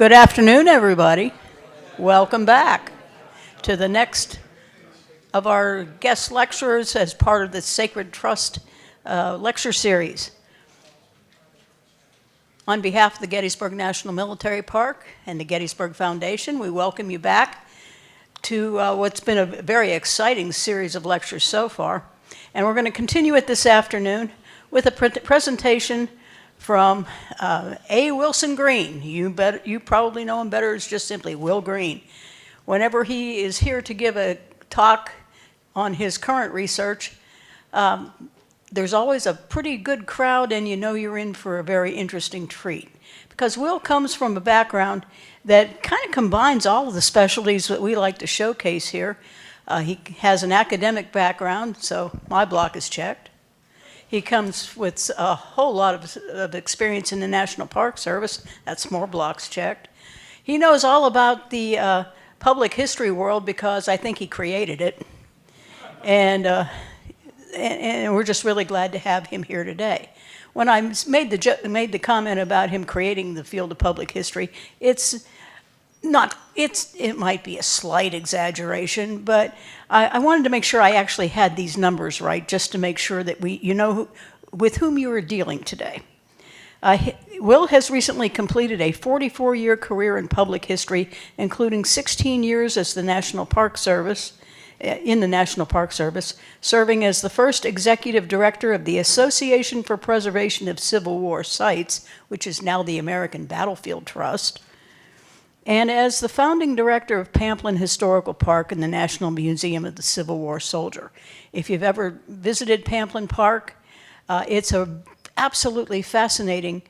Good afternoon, everybody. Welcome back to the next of our guest lecturers as part of the Sacred Trust lecture series. On behalf of the Gettysburg National Military Park and the Gettysburg Foundation, we welcome you back to what's been a very exciting series of lectures so far. And we're going to continue it this afternoon with a presentation from A. Wilson Greene. You probably know him better as just simply Will Greene. Whenever he is here to give a talk on his current research, there's always a pretty good crowd, and you know you're in for a very interesting treat. Because Will comes from a background that kind of combines all of the specialties that we like to showcase here. He has an academic background, so my block is checked. He comes with a whole lot of experience in the National Park Service. That's more blocks checked. He knows all about the public history world because I think he created it. And we're just really glad to have him here today. When I made the comment about him creating the field of public history, it might be a slight exaggeration, but I wanted to make sure I actually had these numbers right, just to make sure that you know with whom you are dealing today. Will has recently completed a 44-year career in public history, including 16 years as in the National Park Service, serving as the first executive director of the Association for Preservation of Civil War Sites, which is now the American Battlefield Trust, and as the founding director of Pamplin Historical Park and the National Museum of the Civil War Soldier. If you've ever visited Pamplin Park, it's an absolutely fascinating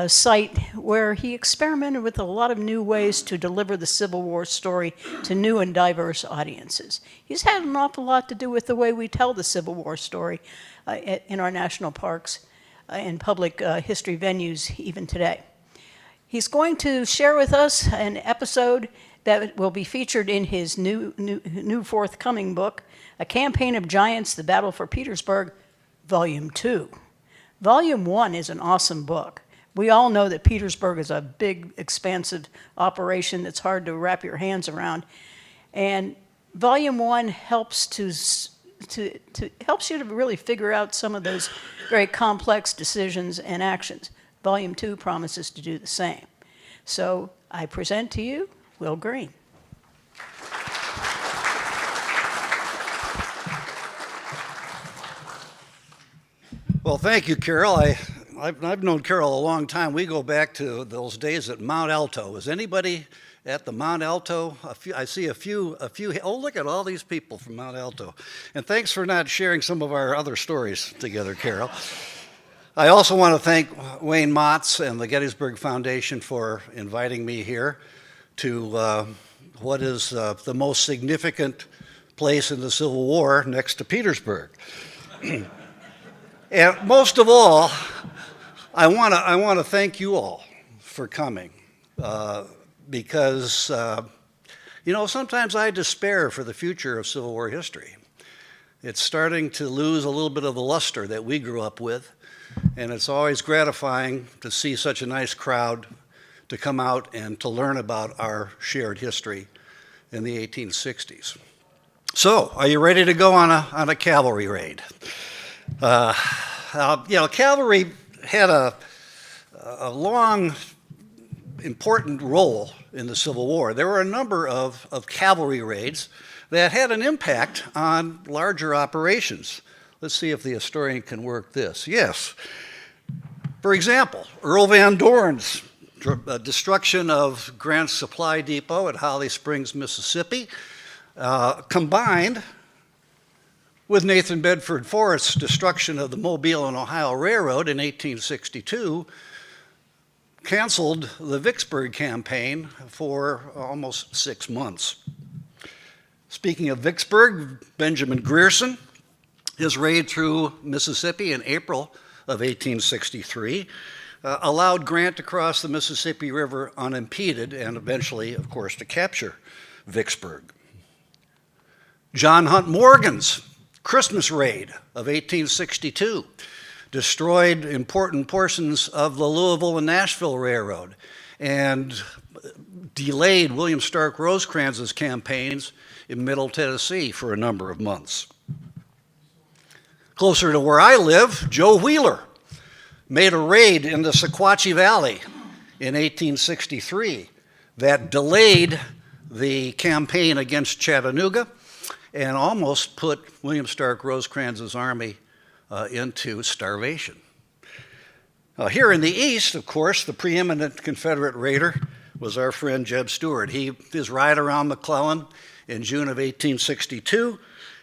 site where he experimented with a lot of new ways to deliver the Civil War story to new and diverse audiences. He's had an awful lot to do with the way we tell the Civil War story in our national parks and public history venues even today. He's going to share with us an episode that will be featured in his new forthcoming book, A Campaign of Giants, The Battle for Petersburg, Volume 2. Volume 1 is an awesome book. We all know that Petersburg is a big, expansive operation that's hard to wrap your hands around. And Volume 1 helps helps you to really figure out some of those very complex decisions and actions. Volume 2 promises to do the same. So I present to you Will Greene. Well, thank you, Carol. I've known Carol a long time. We go back to those days at Mount Alto. Is anybody at the Mount Alto? I see a few. Oh, look at all these people from Mount Alto. And thanks for not sharing some of our other stories together, Carol. I also want to thank Wayne Motz and the Gettysburg Foundation for inviting me here to what is the most significant place in the Civil War next to Petersburg. And most of all, I want to thank you all for coming because, sometimes I despair for the future of Civil War history. It's starting to lose a little bit of the luster that we grew up with. And it's always gratifying to see such a nice crowd to come out and to learn about our shared history in the 1860s. So, are you ready to go on a cavalry raid? Cavalry had a long, important role in the Civil War. There were a number of cavalry raids that had an impact on larger operations. Let's see if the historian can work this. Yes. For example, Earl Van Dorn's destruction of Grant's supply depot at Holly Springs, Mississippi, combined with Nathan Bedford Forrest's destruction of the Mobile and Ohio Railroad in 1862, canceled the Vicksburg Campaign for almost 6 months. Speaking of Vicksburg, Benjamin Grierson, his raid through Mississippi in April of 1863 allowed Grant to cross the Mississippi River unimpeded and eventually, of course, to capture Vicksburg. John Hunt Morgan's Christmas raid of 1862 destroyed important portions of the Louisville and Nashville Railroad and delayed William Stark Rosecrans's campaigns in Middle Tennessee for a number of months. Closer to where I live, Joe Wheeler made a raid in the Sequatchie Valley in 1863 that delayed the campaign against Chattanooga and almost put William Stark Rosecrans's army into starvation. Here in the east, of course, the preeminent Confederate raider was our friend Jeb Stuart. His ride around McClellan in June of 1862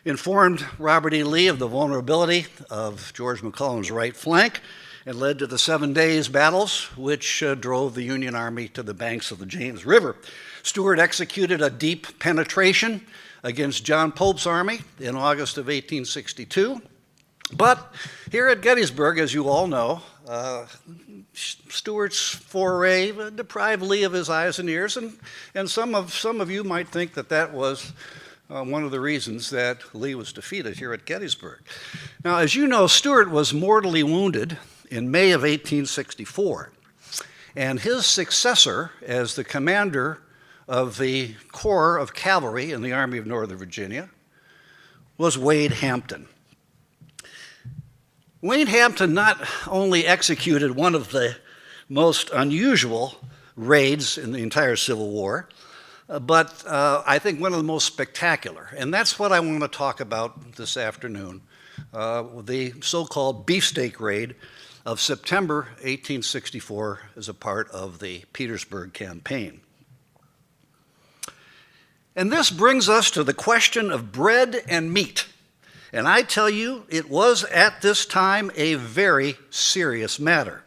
informed Robert E. Lee of the vulnerability of George McClellan's right flank and led to the 7 Days battles, which drove the Union Army to the banks of the James River. Stuart executed a deep penetration against John Pope's army in August of 1862. But here at Gettysburg, as you all know, Stuart's foray deprived Lee of his eyes and ears, and some of you might think that that was one of the reasons that Lee was defeated here at Gettysburg. Now, as you know, Stuart was mortally wounded in May of 1864, and his successor as the commander of the Corps of Cavalry in the Army of Northern Virginia was Wade Hampton. Wade Hampton not only executed one of the most unusual raids in the entire Civil War, but I think one of the most spectacular. And that's what I want to talk about this afternoon, the so-called Beefsteak raid of September 1864 as a part of the Petersburg Campaign. And this brings us to the question of bread and meat. And I tell you, it was at this time a very serious matter.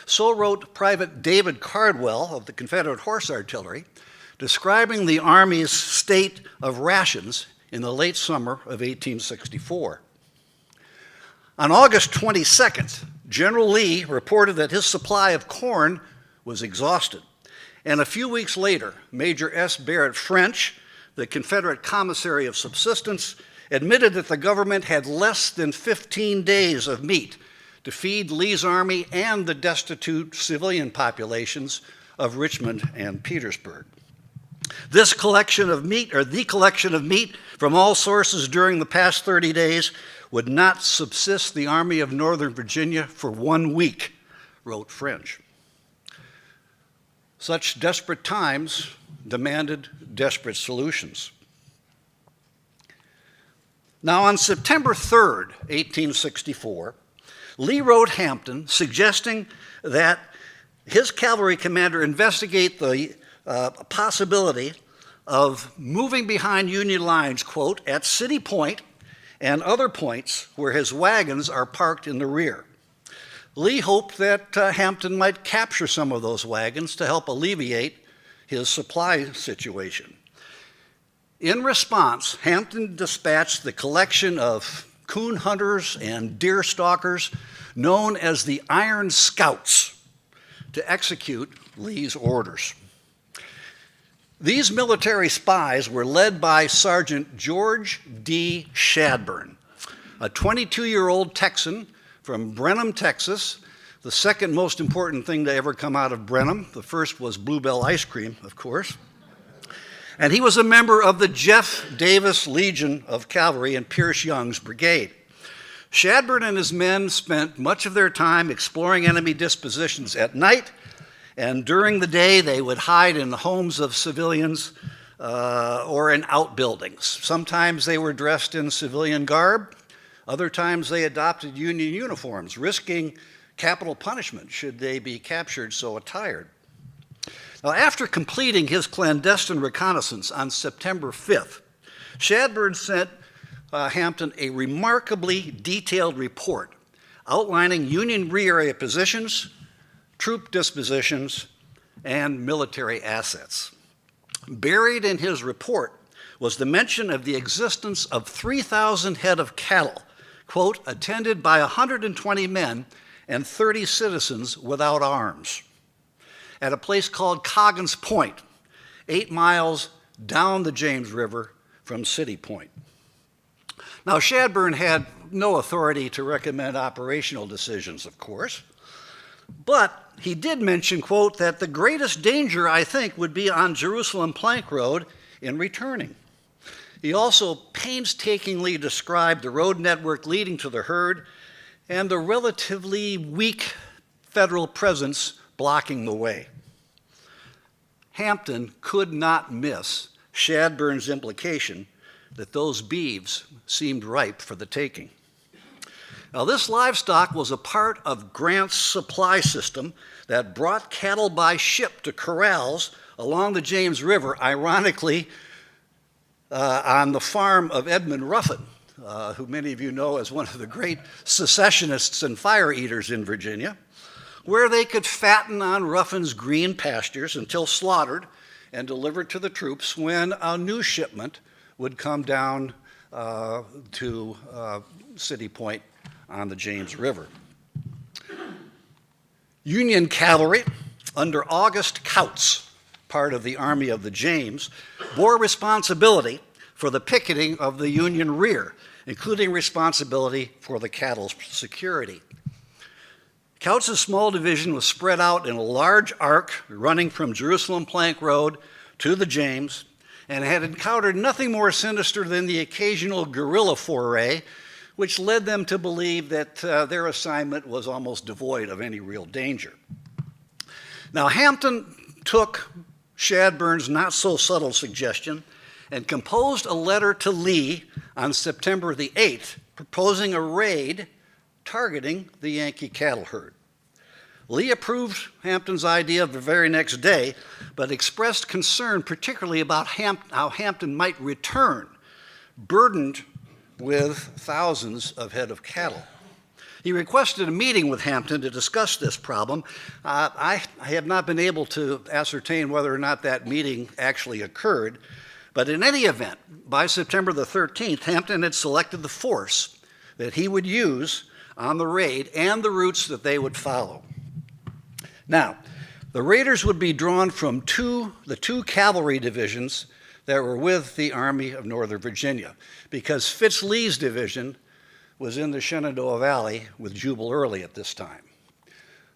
So wrote Private David Cardwell of the Confederate Horse Artillery, describing the Army's state of rations in the late summer of 1864. On August 22nd, General Lee reported that his supply of corn was exhausted. And a few weeks later, Major S. Barrett French, the Confederate Commissary of Subsistence, admitted that the government had less than 15 days of meat to feed Lee's army and the destitute civilian populations of Richmond and Petersburg. This collection of meat, or the collection of meat from all sources during the past 30 days, would not subsist the Army of Northern Virginia for 1 week, wrote French. Such desperate times demanded desperate solutions. Now, on September 3rd, 1864, Lee wrote Hampton suggesting that his cavalry commander investigate the possibility of moving behind Union lines, quote, at City Point and other points where his wagons are parked in the rear. Lee hoped that Hampton might capture some of those wagons to help alleviate his supply situation. In response, Hampton dispatched the collection of coon hunters and deer stalkers known as the Iron Scouts to execute Lee's orders. These military spies were led by Sergeant George D. Shadburn, a 22-year-old Texan from Brenham, Texas, the second most important thing to ever come out of Brenham. The first was Bluebell ice cream, of course. And he was a member of the Jeff Davis Legion of Cavalry in Pierce Young's brigade. Shadburn and his men spent much of their time exploring enemy dispositions at night, and during the day they would hide in the homes of civilians or in outbuildings. Sometimes they were dressed in civilian garb. Other times they adopted Union uniforms, risking capital punishment should they be captured so attired. Now, after completing his clandestine reconnaissance on September 5th, Shadburn sent Hampton a remarkably detailed report outlining Union rear area positions, troop dispositions, and military assets. Buried in his report was the mention of the existence of 3,000 head of cattle, quote, attended by 120 men and 30 citizens without arms, at a place called Coggins Point, 8 miles down the James River from City Point. Now, Shadburn had no authority to recommend operational decisions, of course, But he did mention, quote, that the greatest danger, I think, would be on Jerusalem Plank Road in returning. He also painstakingly described the road network leading to the herd and the relatively weak federal presence blocking the way. Hampton could not miss Shadburn's implication that those beeves seemed ripe for the taking. Now, this livestock was a part of Grant's supply system that brought cattle by ship to corrals along the James River, ironically, on the farm of Edmund Ruffin, who many of you know as one of the great secessionists and fire eaters in Virginia, where they could fatten on Ruffin's green pastures until slaughtered and delivered to the troops when a new shipment would come down to City Point on the James River. Union cavalry under August Kautz, part of the Army of the James, bore responsibility for the picketing of the Union rear, including responsibility for the cattle's security. Kautz's small division was spread out in a large arc running from Jerusalem Plank Road to the James, and had encountered nothing more sinister than the occasional guerrilla foray, which led them to believe that their assignment was almost devoid of any real danger. Now, Hampton took Shadburn's not-so-subtle suggestion and composed a letter to Lee on September the 8th, proposing a raid targeting the Yankee cattle herd. Lee approved Hampton's idea the very next day, but expressed concern particularly about how Hampton might return, burdened with thousands of head of cattle. He requested a meeting with Hampton to discuss this problem. I have not been able to ascertain whether or not that meeting actually occurred, but in any event, by September the 13th, Hampton had selected the force that he would use on the raid and the routes that they would follow. Now, the raiders would be drawn from the two cavalry divisions that were with the Army of Northern Virginia, because Fitz Lee's division was in the Shenandoah Valley with Jubal Early at this time.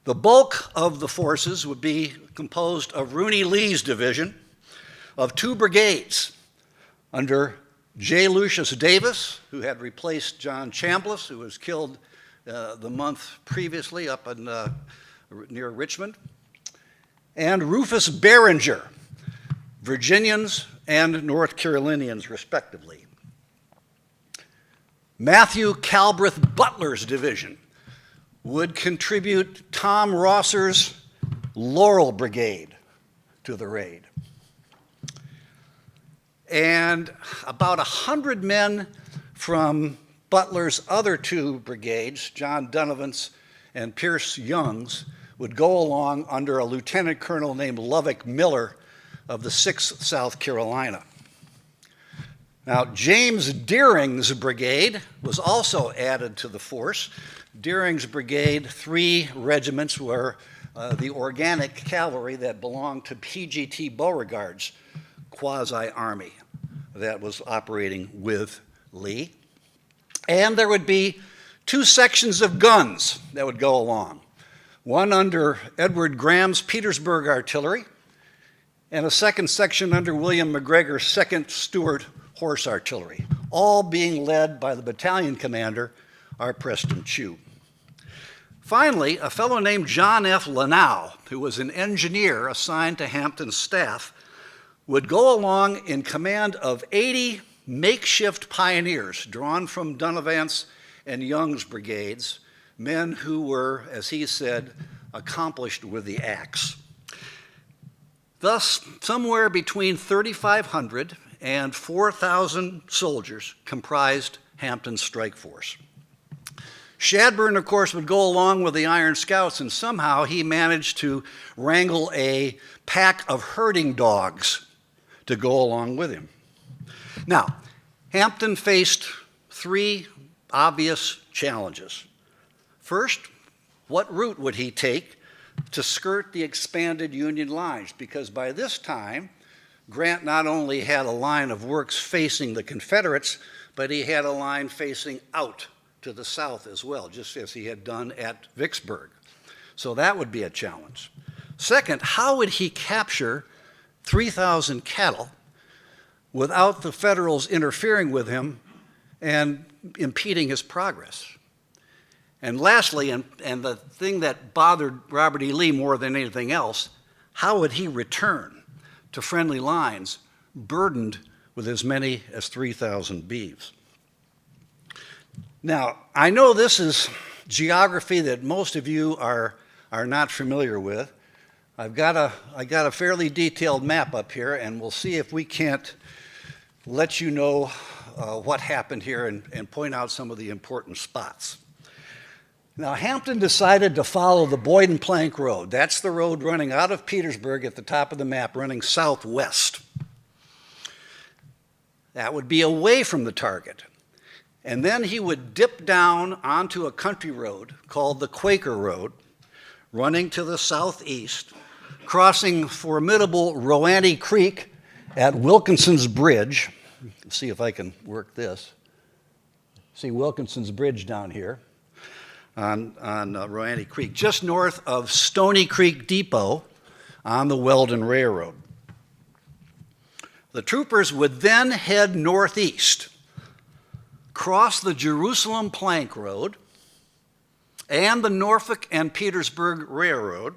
The bulk of the forces would be composed of Rooney Lee's division, of 2 brigades under J. Lucius Davis, who had replaced John Chambliss, who was killed the month previously up in, near Richmond, and Rufus Barringer, Virginians and North Carolinians, respectively. Matthew Calbreth Butler's division would contribute Tom Rosser's Laurel Brigade to the raid. And about 100 men from Butler's other 2 brigades, John Donovan's and Pierce Young's, would go along under a lieutenant colonel named Lubbock Miller of the 6th South Carolina. Now, James Deering's brigade was also added to the force. Deering's brigade, 3 regiments were the organic cavalry that belonged to P.G.T. Beauregard's quasi-army that was operating with Lee. And there would be 2 sections of guns that would go along, one under Edward Graham's Petersburg artillery, and a second section under William McGregor's 2nd Stuart Horse Artillery, all being led by the battalion commander, R. Preston Chew. Finally, a fellow named John F. Lanau, who was an engineer assigned to Hampton's staff, would go along in command of 80 makeshift pioneers drawn from Donovan's and Young's brigades, men who were, as he said, accomplished with the axe. Thus, somewhere between 3,500 and 4,000 soldiers comprised Hampton's strike force. Shadburn, of course, would go along with the Iron Scouts, and somehow he managed to wrangle a pack of herding dogs to go along with him. Now, Hampton faced 3 obvious challenges. First, what route would he take to skirt the expanded Union lines? Because by this time, Grant not only had a line of works facing the Confederates, but he had a line facing out to the south as well, just as he had done at Vicksburg. So that would be a challenge. Second, how would he capture 3,000 cattle without the Federals interfering with him and impeding his progress? And lastly, and the thing that bothered Robert E. Lee more than anything else, how would he return to friendly lines burdened with as many as 3,000 beeves? Now, I know this is geography that most of you are not familiar with. I got a fairly detailed map up here, and we'll see if we can't let you know what happened here and point out some of the important spots. Now, Hampton decided to follow the Boyden Plank Road. That's the road running out of Petersburg at the top of the map, running southwest. That would be away from the target. And then he would dip down onto a country road called the Quaker Road, running to the southeast, crossing formidable Rowanty Creek at Wilkinson's Bridge. Let's see if I can work this. See Wilkinson's Bridge down here on Rowanty Creek, just north of Stony Creek Depot on the Weldon Railroad. The troopers would then head northeast, cross the Jerusalem Plank Road and the Norfolk and Petersburg Railroad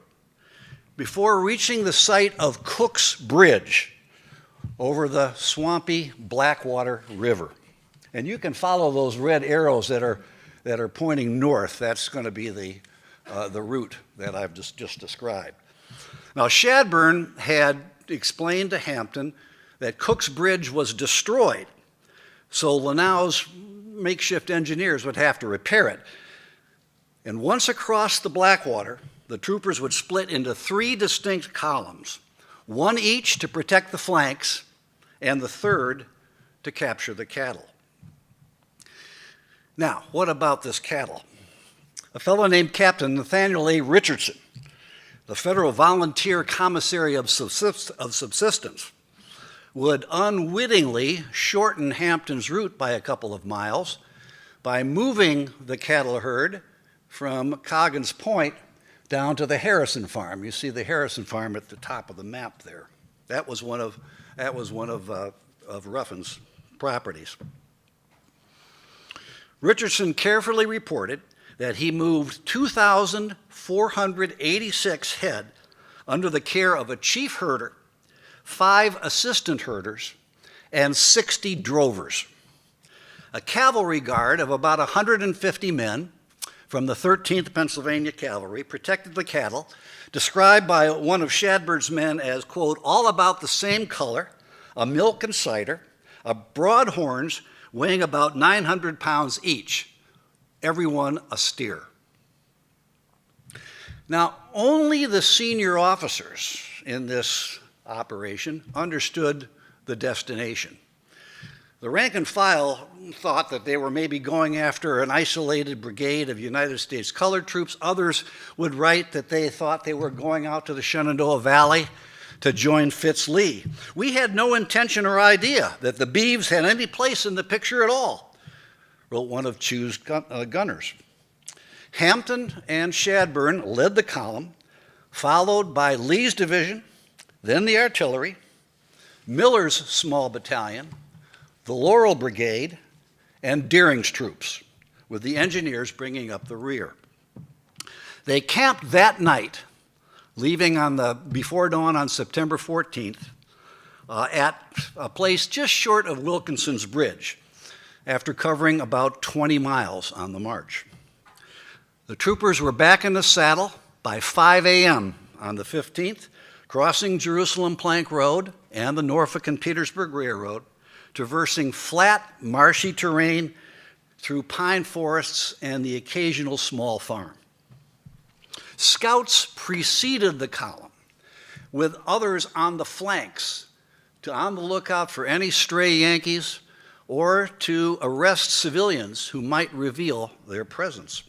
before reaching the site of Cook's Bridge over the swampy Blackwater River. And you can follow those red arrows that are pointing north. That's going to be the route that I've just described. Now, Shadburn had explained to Hampton that Cook's Bridge was destroyed, so Lanau's makeshift engineers would have to repair it. And once across the Blackwater, the troopers would split into 3 distinct columns, one each to protect the flanks, and the third to capture the cattle. Now, what about this cattle? A fellow named Captain Nathaniel A. Richardson, the Federal Volunteer Commissary of Subsistence, would unwittingly shorten Hampton's route by a couple of miles by moving the cattle herd from Coggins Point down to the Harrison Farm. You see the Harrison Farm at the top of the map there. That was one of Ruffin's properties. Richardson carefully reported that he moved 2,486 head under the care of a chief herder, 5 assistant herders, and 60 drovers. A cavalry guard of about 150 men from the 13th Pennsylvania Cavalry protected the cattle, described by one of Shadburn's men as, quote, all about the same color, a milk and cider, a broad horns weighing about 900 pounds each, every one a steer. Now, only the senior officers in this operation understood the destination. The rank and file thought that they were maybe going after an isolated brigade of United States colored troops. Others would write that they thought they were going out to the Shenandoah Valley to join Fitz Lee. We had no intention or idea that the Beeves had any place in the picture at all, wrote one of Chew's gunners. Hampton and Shadburn led the column, followed by Lee's division, then the artillery, Miller's small battalion, the Laurel Brigade, and Deering's troops, with the engineers bringing up the rear. They camped that night, leaving before dawn on September 14th, at a place just short of Wilkinson's Bridge, after covering about 20 miles on the march. The troopers were back in the saddle by 5 a.m. on the 15th, crossing Jerusalem Plank Road and the Norfolk and Petersburg Railroad, traversing flat, marshy terrain through pine forests and the occasional small farm. Scouts preceded the column, with others on the flanks, on the lookout for any stray Yankees or to arrest civilians who might reveal their presence.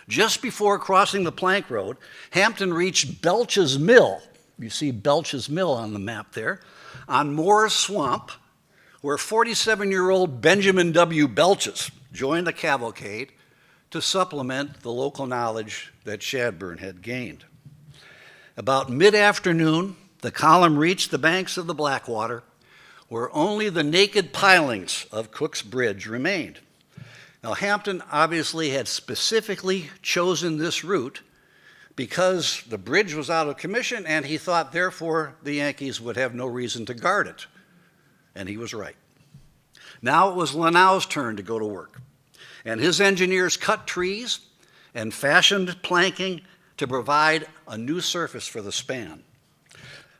Just before crossing the Plank Road, Hampton reached Belch's Mill. You see Belch's Mill on the map there, on Moore's Swamp, where 47-year-old Benjamin W. Belches joined the cavalcade to supplement the local knowledge that Shadburn had gained. About mid-afternoon, the column reached the banks of the Blackwater, where only the naked pilings of Cook's Bridge remained. Now, Hampton obviously had specifically chosen this route because the bridge was out of commission, and he thought, therefore, the Yankees would have no reason to guard it. And he was right. Now it was Lanau's turn to go to work, and his engineers cut trees and fashioned planking to provide a new surface for the span.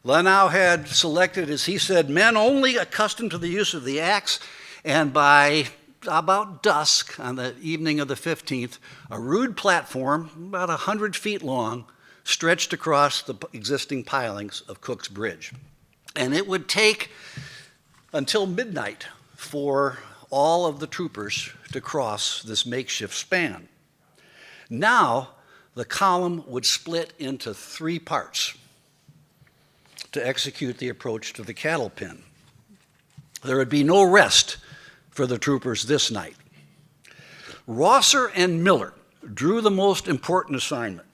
Lanau had selected, as he said, men only accustomed to the use of the axe, and by about dusk on the evening of the 15th, a rude platform, about 100 feet long, stretched across the existing pilings of Cook's Bridge. And it would take until midnight for all of the troopers to cross this makeshift span. Now, the column would split into 3 parts to execute the approach to the cattle pen. There would be no rest for the troopers this night. Rosser and Miller drew the most important assignment.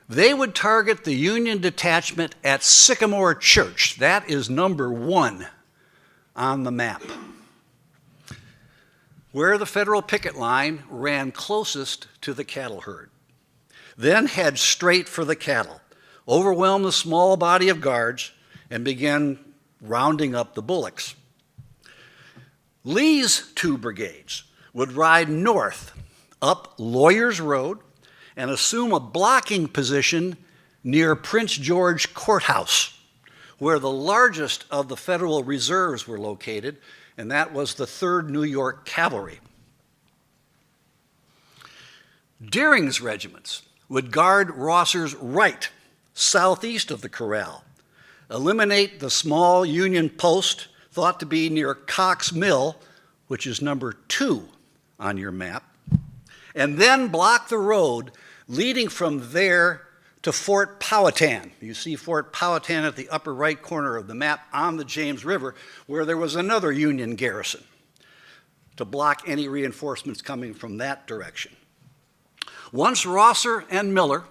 They would target the Union detachment at Sycamore Church. That is number 1 on the map, where the Federal picket line ran closest to the cattle herd. Then head straight for the cattle, overwhelm the small body of guards, and begin rounding up the bullocks. Lee's 2 brigades would ride north up Lawyers Road and assume a blocking position near Prince George Courthouse, where the largest of the Federal reserves were located, and that was the 3rd New York Cavalry. Deering's regiments would guard Rosser's right, southeast of the corral, eliminate the small Union post thought to be near Cox Mill, which is number 2 on your map, and then block the road leading from there to Fort Powhatan. You see Fort Powhatan at the upper right corner of the map on the James River, where there was another Union garrison, to block any reinforcements coming from that direction. Once Rosser and Miller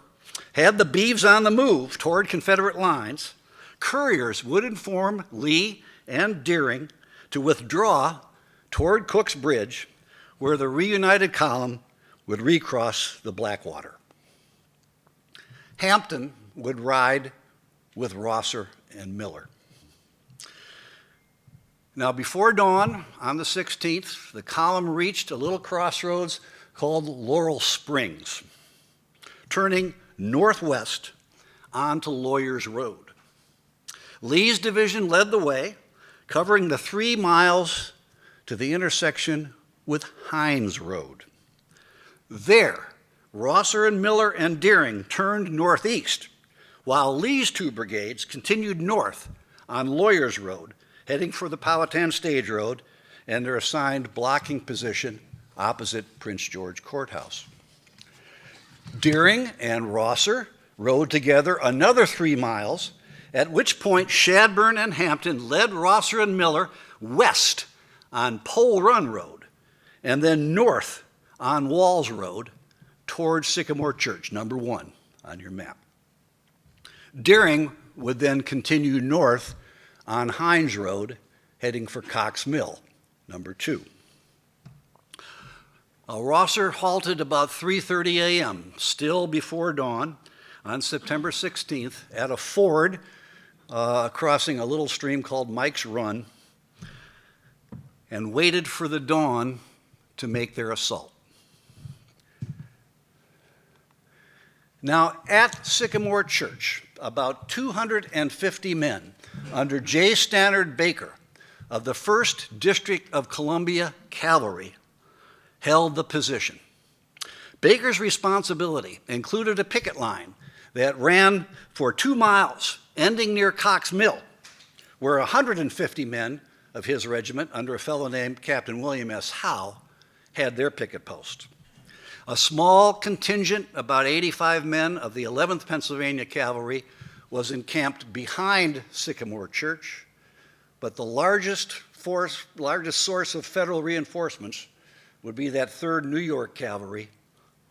had the beeves on the move toward Confederate lines, couriers would inform Lee and Deering to withdraw toward Cook's Bridge, where the reunited column would recross the Blackwater. Hampton would ride with Rosser and Miller. Now, before dawn on the 16th, the column reached a little crossroads called Laurel Springs, turning northwest onto Lawyers Road. Lee's division led the way, covering the 3 miles to the intersection with Hines Road. There, Rosser and Miller and Deering turned northeast, while Lee's 2 brigades continued north on Lawyers Road, heading for the Powhatan Stage Road and their assigned blocking position opposite Prince George Courthouse. Deering and Rosser rode together another 3 miles, at which point Shadburn and Hampton led Rosser and Miller west on Pole Run Road and then north on Walls Road towards Sycamore Church, number 1 on your map. Deering would then continue north on Hines Road, heading for Cox Mill, number 2. Rosser halted about 3:30 a.m., still before dawn, on September 16th at a ford crossing a little stream called Mike's Run, and waited for the dawn to make their assault. Now, at Sycamore Church, about 250 men under J. Stannard Baker of the 1st District of Columbia Cavalry held the position. Baker's responsibility included a picket line that ran for 2 miles, ending near Cox Mill, where 150 men of his regiment, under a fellow named Captain William S. Howe, had their picket post. A small contingent, about 85 men of the 11th Pennsylvania Cavalry, was encamped behind Sycamore Church, but the largest source of federal reinforcements would be that 3rd New York Cavalry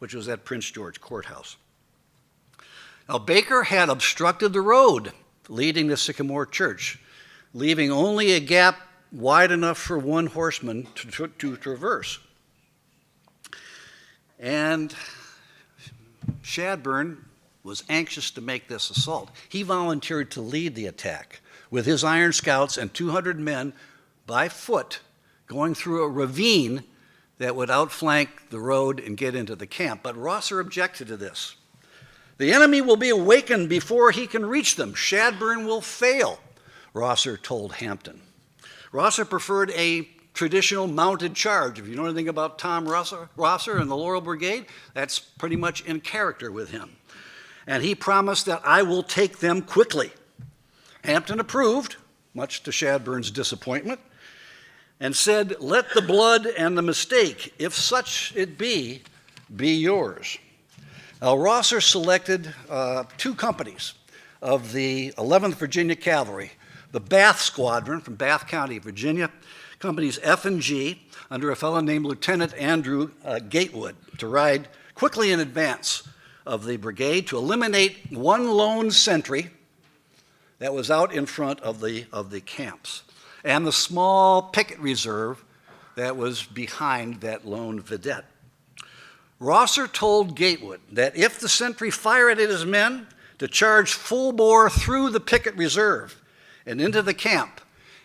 which was at Prince George Courthouse. Now, Baker had obstructed the road leading to Sycamore Church, leaving only a gap wide enough for one horseman to traverse. And Shadburn was anxious to make this assault. He volunteered to lead the attack with his Iron Scouts and 200 men by foot going through a ravine that would outflank the road and get into the camp. But Rosser objected to this. The enemy will be awakened before he can reach them. Shadburn will fail, Rosser told Hampton. Rosser preferred a traditional mounted charge. If you know anything about Tom Rosser and the Laurel Brigade, that's pretty much in character with him. And he promised that I will take them quickly. Hampton approved, much to Shadburn's disappointment, and said, "Let the blood and the mistake, if such it be yours." Now, Rosser selected 2 companies of the 11th Virginia Cavalry, the Bath Squadron from Bath County, Virginia, companies F and G, under a fellow named Lieutenant Andrew Gatewood, to ride quickly in advance of the brigade to eliminate one lone sentry that was out in front of the camps, and the small picket reserve that was behind that lone vidette. Rosser told Gatewood that if the sentry fired at his men, to charge full bore through the picket reserve and into the camp,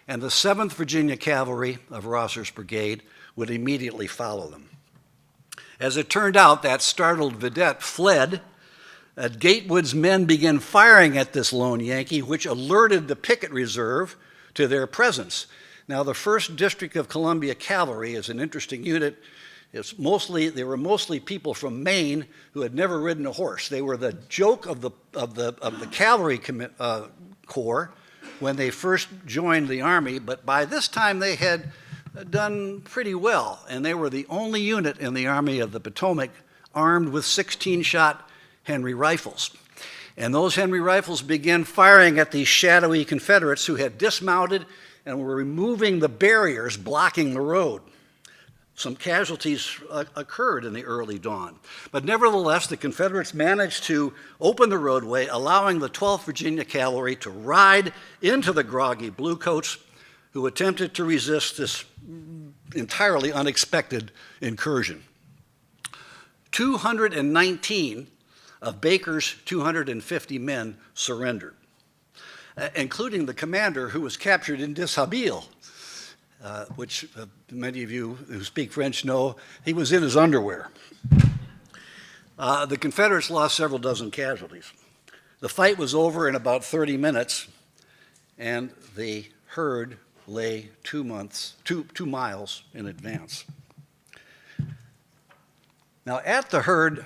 and the 7th Virginia Cavalry of Rosser's brigade would immediately follow them. As it turned out, that startled vidette fled. Gatewood's men began firing at this lone Yankee, which alerted the picket reserve to their presence. Now, the 1st District of Columbia Cavalry is an interesting unit. They were mostly people from Maine who had never ridden a horse. They were the joke of the cavalry corps when they first joined the Army, but by this time they had done pretty well, and they were the only unit in the Army of the Potomac armed with 16-shot Henry rifles. And those Henry rifles began firing at these shadowy Confederates who had dismounted and were removing the barriers blocking the road. Some casualties occurred in the early dawn, but nevertheless, the Confederates managed to open the roadway, allowing the 12th Virginia Cavalry to ride into the groggy Bluecoats, who attempted to resist this entirely unexpected incursion. 219 of Baker's 250 men surrendered, including the commander, who was captured in dishabille, which many of you who speak French know he was in his underwear. The Confederates lost several dozen casualties. The fight was over in about 30 minutes, and the herd lay 2 miles in advance. Now, at the herd,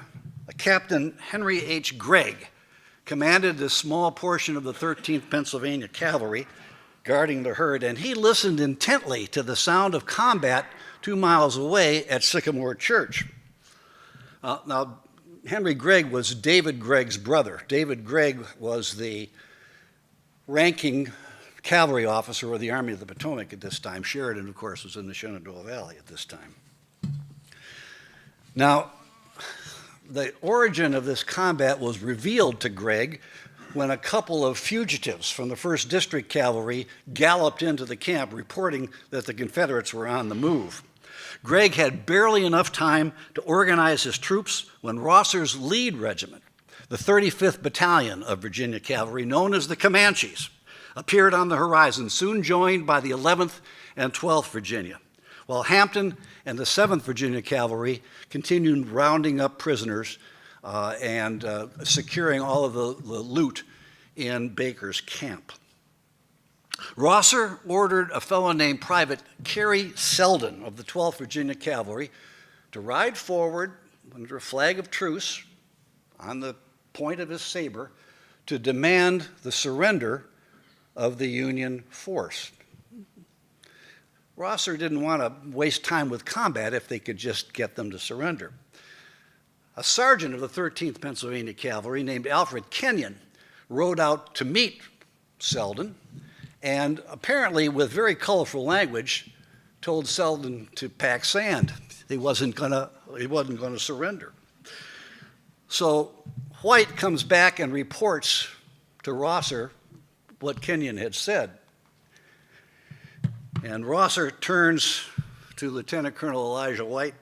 Captain Henry H. Gregg commanded this small portion of the 13th Pennsylvania Cavalry guarding the herd, and he listened intently to the sound of combat 2 miles away at Sycamore Church. Now, Henry Gregg was David Gregg's brother. David Gregg was the ranking cavalry officer of the Army of the Potomac at this time. Sheridan, of course, was in the Shenandoah Valley at this time. Now, the origin of this combat was revealed to Gregg when a couple of fugitives from the 1st District Cavalry galloped into the camp reporting that the Confederates were on the move. Gregg had barely enough time to organize his troops when Rosser's lead regiment, the 35th Battalion of Virginia Cavalry, known as the Comanches, appeared on the horizon, soon joined by the 11th and 12th Virginia, while Hampton and the 7th Virginia Cavalry continued rounding up prisoners and securing all of the loot in Baker's camp. Rosser ordered a fellow named Private Cary Selden of the 12th Virginia Cavalry to ride forward under a flag of truce on the point of his saber to demand the surrender of the Union force. Rosser didn't want to waste time with combat if they could just get them to surrender. A sergeant of the 13th Pennsylvania Cavalry named Alfred Kenyon rode out to meet Selden, and apparently with very colorful language told Selden to pack sand. He wasn't going to surrender. So White comes back and reports to Rosser what Kenyon had said. And Rosser turns to Lieutenant Colonel Elijah White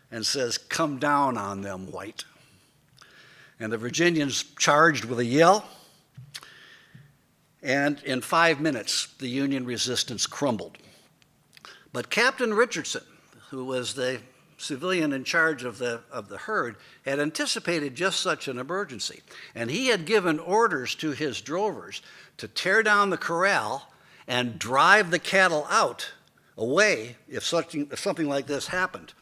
and says, "Come down on them, White." And the Virginians charged with a yell, and in 5 minutes, the Union resistance crumbled. But Captain Richardson, who was the civilian in charge of the herd, had anticipated just such an emergency. And he had given orders to his drovers to tear down the corral and drive the cattle out, away, if something like this happened.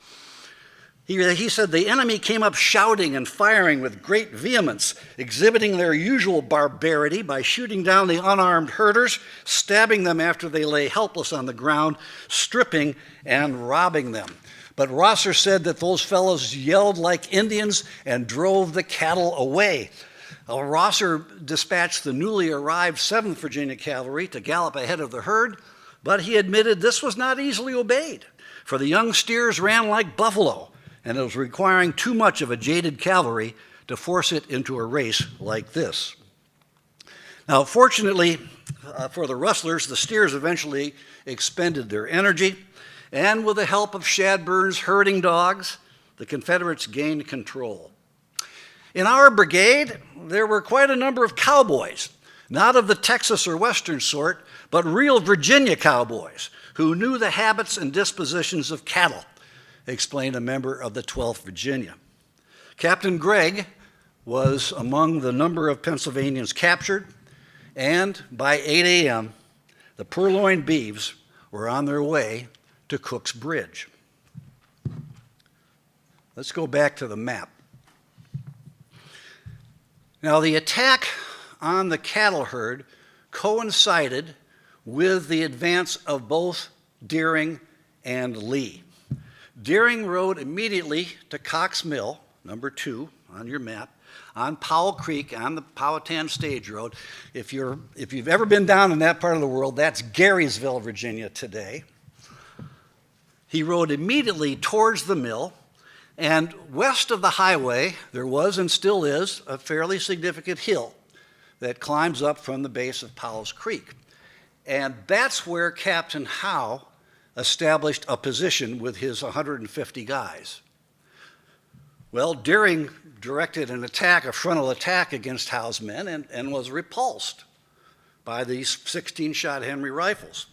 He said the enemy came up shouting and firing with great vehemence, exhibiting their usual barbarity by shooting down the unarmed herders, stabbing them after they lay helpless on the ground, stripping and robbing them. But Rosser said that those fellows yelled like Indians and drove the cattle away. Rosser dispatched the newly arrived 7th Virginia Cavalry to gallop ahead of the herd, but he admitted this was not easily obeyed, for the young steers ran like buffalo, and it was requiring too much of a jaded cavalry to force it into a race like this. Now, fortunately for the rustlers, the steers eventually expended their energy, and with the help of Shadburn's herding dogs, the Confederates gained control. In our brigade, there were quite a number of cowboys, not of the Texas or Western sort, but real Virginia cowboys who knew the habits and dispositions of cattle, explained a member of the 12th Virginia. Captain Gregg was among the number of Pennsylvanians captured, and by 8 a.m., the Purloined Beeves were on their way to Cook's Bridge. Let's go back to the map. Now, the attack on the cattle herd coincided with the advance of both Deering and Lee. Deering rode immediately to Cox Mill, number 2 on your map, on Powell Creek on the Powhatan Stage Road. If you've ever been down in that part of the world, that's Garysville, Virginia today. He rode immediately towards the mill, and west of the highway, there was and still is a fairly significant hill that climbs up from the base of Powell's Creek. And that's where Captain Howe established a position with his 150 guys. Well, Deering directed an attack, a frontal attack against Howe's men, and was repulsed by these 16-shot Henry rifles.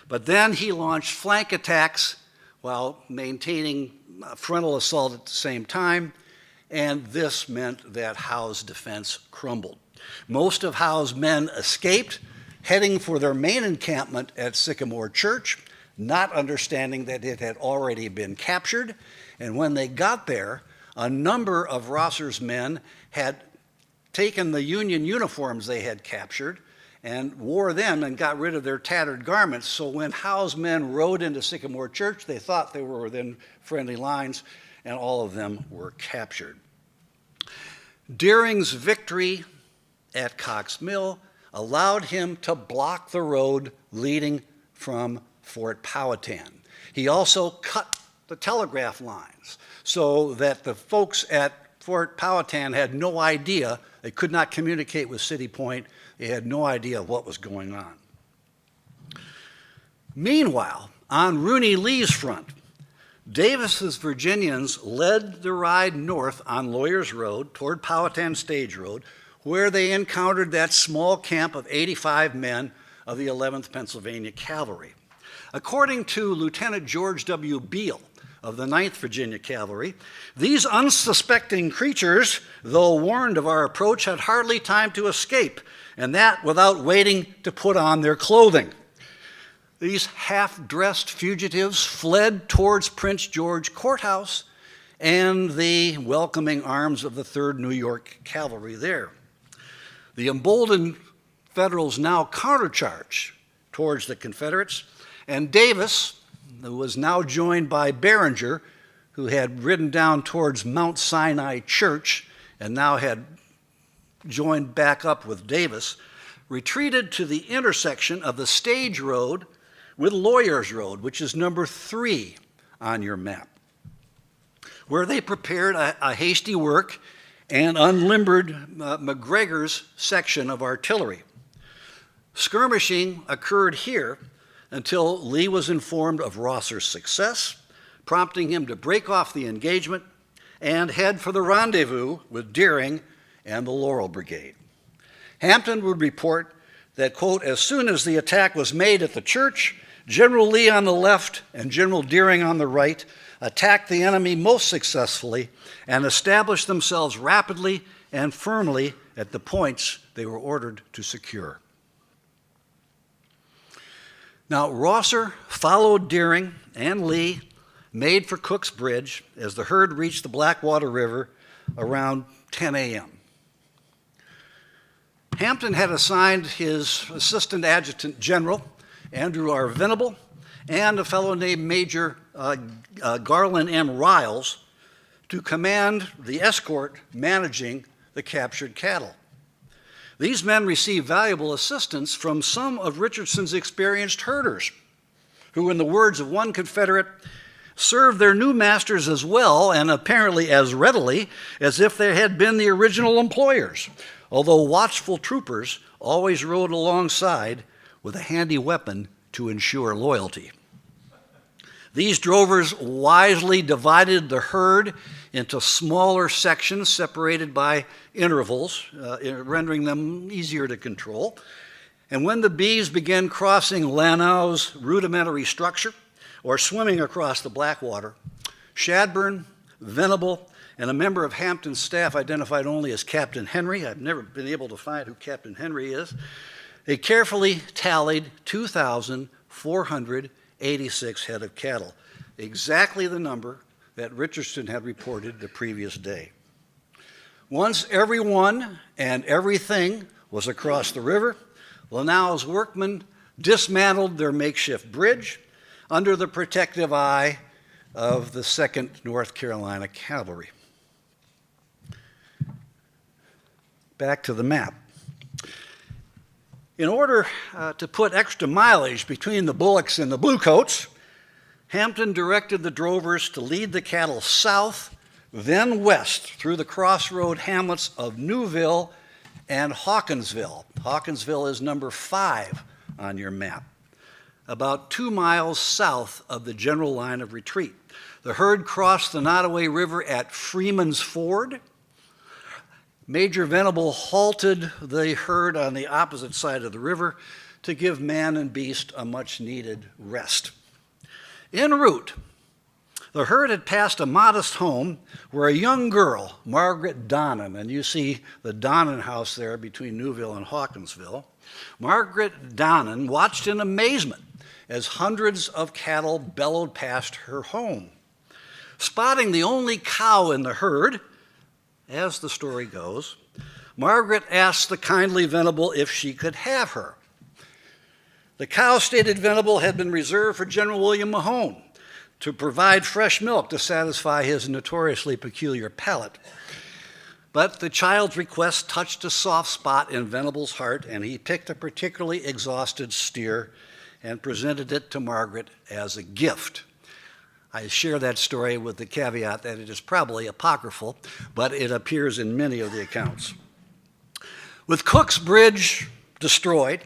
But then he launched flank attacks while maintaining a frontal assault at the same time, and this meant that Howe's defense crumbled. Most of Howe's men escaped, heading for their main encampment at Sycamore Church, not understanding that it had already been captured. And when they got there, a number of Rosser's men had taken the Union uniforms they had captured and wore them and got rid of their tattered garments. So when Howe's men rode into Sycamore Church, they thought they were within friendly lines, and all of them were captured. Deering's victory at Cox Mill allowed him to block the road leading from Fort Powhatan. He also cut the telegraph lines so that the folks at Fort Powhatan had no idea. They could not communicate with City Point. They had no idea what was going on. Meanwhile, on Rooney Lee's front, Davis's Virginians led the ride north on Lawyers Road toward Powhatan Stage Road, where they encountered that small camp of 85 men of the 11th Pennsylvania Cavalry. According to Lieutenant George W. Beale of the 9th Virginia Cavalry, these unsuspecting creatures, though warned of our approach, had hardly time to escape, and that without waiting to put on their clothing. These half-dressed fugitives fled towards Prince George Courthouse and the welcoming arms of the 3rd New York Cavalry there. The emboldened Federals now countercharged towards the Confederates, and Davis, who was now joined by Behringer, who had ridden down towards Mount Sinai Church and now had joined back up with Davis, retreated to the intersection of the Stage Road with Lawyers Road, which is number 3 on your map, where they prepared a hasty work and unlimbered McGregor's section of artillery. Skirmishing occurred here until Lee was informed of Rosser's success, prompting him to break off the engagement and head for the rendezvous with Deering and the Laurel Brigade. Hampton would report that, quote, as soon as the attack was made at the church, General Lee on the left and General Deering on the right attacked the enemy most successfully and established themselves rapidly and firmly at the points they were ordered to secure. Now, Rosser followed Deering and Lee, made for Cook's Bridge as the herd reached the Blackwater River around 10 a.m. Hampton had assigned his assistant adjutant general, Andrew R. Venable, and a fellow named Major Garland M. Riles to command the escort managing the captured cattle. These men received valuable assistance from some of Richardson's experienced herders, who, in the words of one Confederate, served their new masters as well and apparently as readily as if they had been the original employers, although watchful troopers always rode alongside with a handy weapon to ensure loyalty. These drovers wisely divided the herd into smaller sections separated by intervals, rendering them easier to control. And when the beeves began crossing Lanau's rudimentary structure or swimming across the Blackwater, Shadburn, Venable, and a member of Hampton's staff identified only as Captain Henry, I've never been able to find who Captain Henry is, they carefully tallied 2,486 head of cattle, exactly the number that Richardson had reported the previous day. Once everyone and everything was across the river, Lanau's workmen dismantled their makeshift bridge under the protective eye of the 2nd North Carolina Cavalry. Back to the map. In order to put extra mileage between the bullocks and the bluecoats, Hampton directed the drovers to lead the cattle south, then west through the crossroad hamlets of Newville and Hawkinsville. Hawkinsville is number 5 on your map, about 2 miles south of the general line of retreat. The herd crossed the Nottoway River at Freeman's Ford. Major Venable halted the herd on the opposite side of the river to give man and beast a much-needed rest. En route, the herd had passed a modest home where a young girl, Margaret Donnan, and you see the Donnan house there between Newville and Hawkinsville, Margaret Donnan watched in amazement as hundreds of cattle bellowed past her home. Spotting the only cow in the herd, as the story goes, Margaret asked the kindly Venable if she could have her. The cow, stated Venable, had been reserved for General William Mahone to provide fresh milk to satisfy his notoriously peculiar palate. But the child's request touched a soft spot in Venable's heart, and he picked a particularly exhausted steer and presented it to Margaret as a gift. I share that story with the caveat that it is probably apocryphal, but it appears in many of the accounts. With Cook's Bridge destroyed,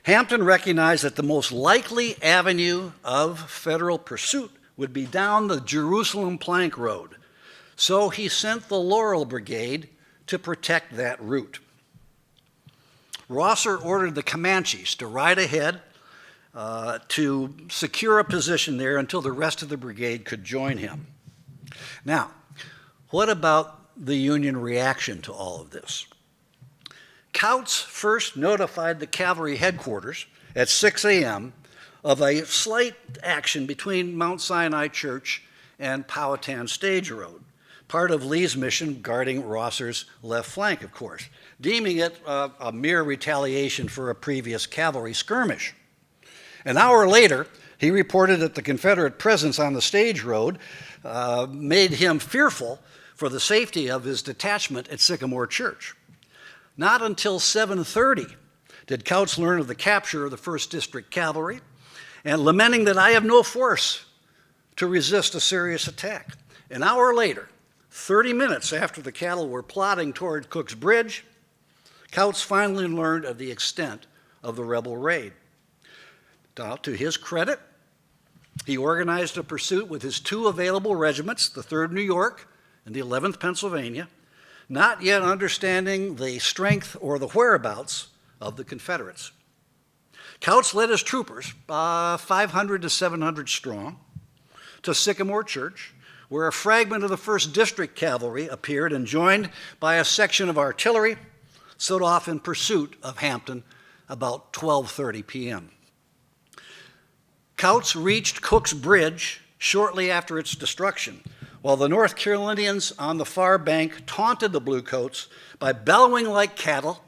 Hampton recognized that the most likely avenue of federal pursuit would be down the Jerusalem Plank Road, so he sent the Laurel Brigade to protect that route. Rosser ordered the Comanches to ride ahead to secure a position there until the rest of the brigade could join him. Now, what about the Union reaction to all of this? Couts first notified the cavalry headquarters at 6 a.m. of a slight action between Mount Sinai Church and Powhatan Stage Road, part of Lee's mission guarding Rosser's left flank, of course, deeming it a mere retaliation for a previous cavalry skirmish. An hour later, he reported that the Confederate presence on the stage road made him fearful for the safety of his detachment at Sycamore Church. Not until 7:30 did Couts learn of the capture of the 1st District Cavalry, and lamenting that I have no force to resist a serious attack. An hour later, 30 minutes after the cattle were plodding toward Cook's Bridge, Kautz finally learned of the extent of the rebel raid. Now, to his credit, he organized a pursuit with his two available regiments, the 3rd New York and the 11th Pennsylvania, not yet understanding the strength or the whereabouts of the Confederates. Kautz led his troopers, 500 to 700 strong, to Sycamore Church, where a fragment of the 1st District Cavalry appeared and, joined by a section of artillery, set off in pursuit of Hampton about 12:30 p.m. Kautz reached Cook's Bridge shortly after its destruction, while the North Carolinians on the far bank taunted the Bluecoats by bellowing like cattle